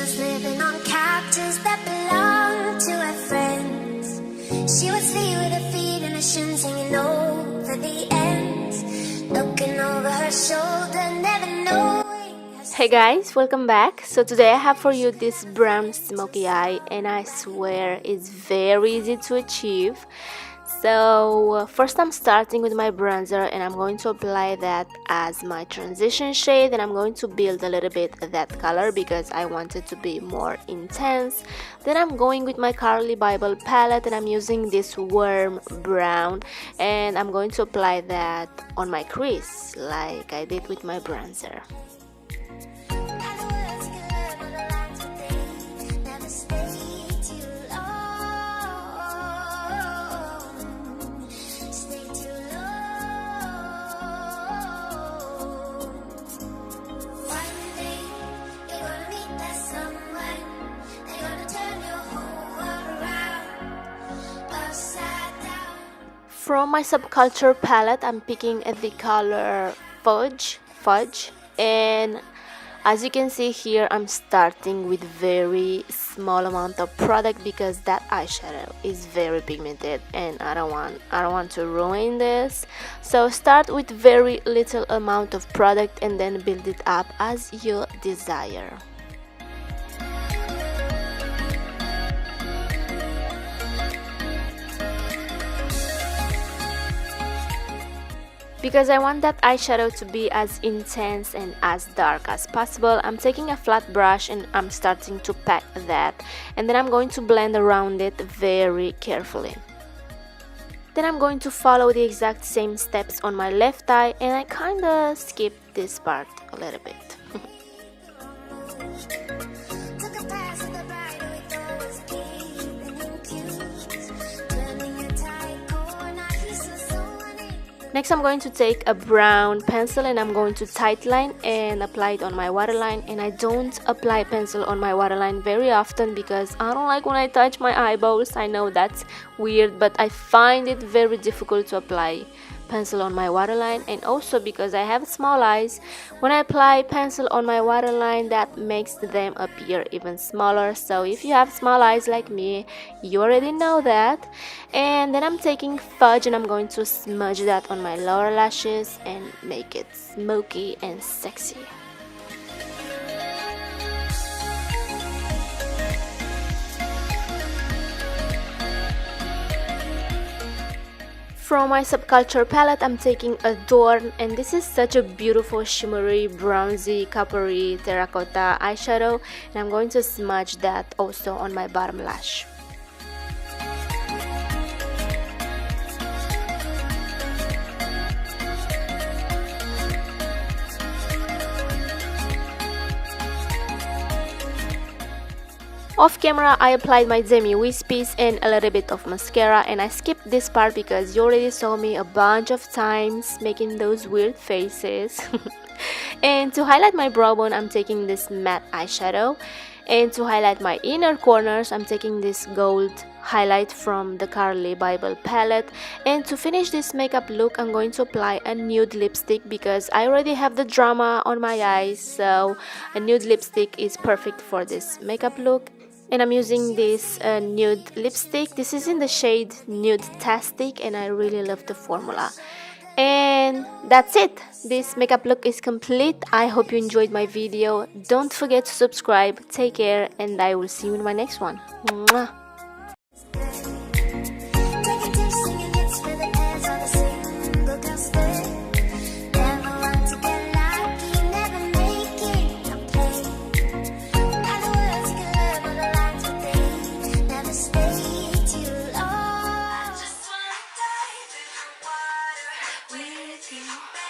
was living on couches that belonged to her friends. She would sleep with her feet in her shoes hanging over the ends, looking over her shoulder, never knowing. Hey guys, welcome back. So today I have for you this brown smoky eye, and I swear it's very easy to achieve. So first I'm starting with my bronzer, and I'm going to apply that as my transition shade, and I'm going to build a little bit of that color because I want it to be more intense. Then I'm going with my Carli Bybel palette, and I'm using this warm brown, and I'm going to apply that on my crease like I did with my bronzer. From my Subculture palette, I'm picking the color Fudge, and as you can see here, I'm starting with very small amount of product because that eyeshadow is very pigmented, and I don't want to ruin this. So start with very little amount of product and then build it up as you desire. Because I want that eyeshadow to be as intense and as dark as possible, I'm taking a flat brush and I'm starting to pack that, and then I'm going to blend around it very carefully. Then I'm going to follow the exact same steps on my left eye, and I kinda skip this part a little bit. Next, I'm going to take a brown pencil and I'm going to tightline and apply it on my waterline. And I don't apply pencil on my waterline very often because I don't like when I touch my eyeballs. I know that's weird, but I find it very difficult to apply pencil on my waterline, and also because I have small eyes, when I apply pencil on my waterline, that makes them appear even smaller. So if you have small eyes like me, you already know that. And then I'm taking fudge and I'm going to smudge that on my lower lashes and make it smoky and sexy. From my Subculture palette, I'm taking Adorn, and this is such a beautiful shimmery, bronzy, coppery, terracotta eyeshadow, and I'm going to smudge that also on my bottom lash. Off camera, I applied my Demi Wispies and a little bit of mascara, and I skipped this part because you already saw me a bunch of times making those weird faces. And to highlight my brow bone, I'm taking this matte eyeshadow, and to highlight my inner corners, I'm taking this gold highlight from the Carli Bybel palette. And to finish this makeup look, I'm going to apply a nude lipstick because I already have the drama on my eyes, so a nude lipstick is perfect for this makeup look. And I'm using this nude lipstick. This is in the shade Nude Tastic, and I really love the formula. And that's it. This makeup look is complete. I hope you enjoyed my video. Don't forget to subscribe. Take care, and I will see you in my next one. Mwah. With you.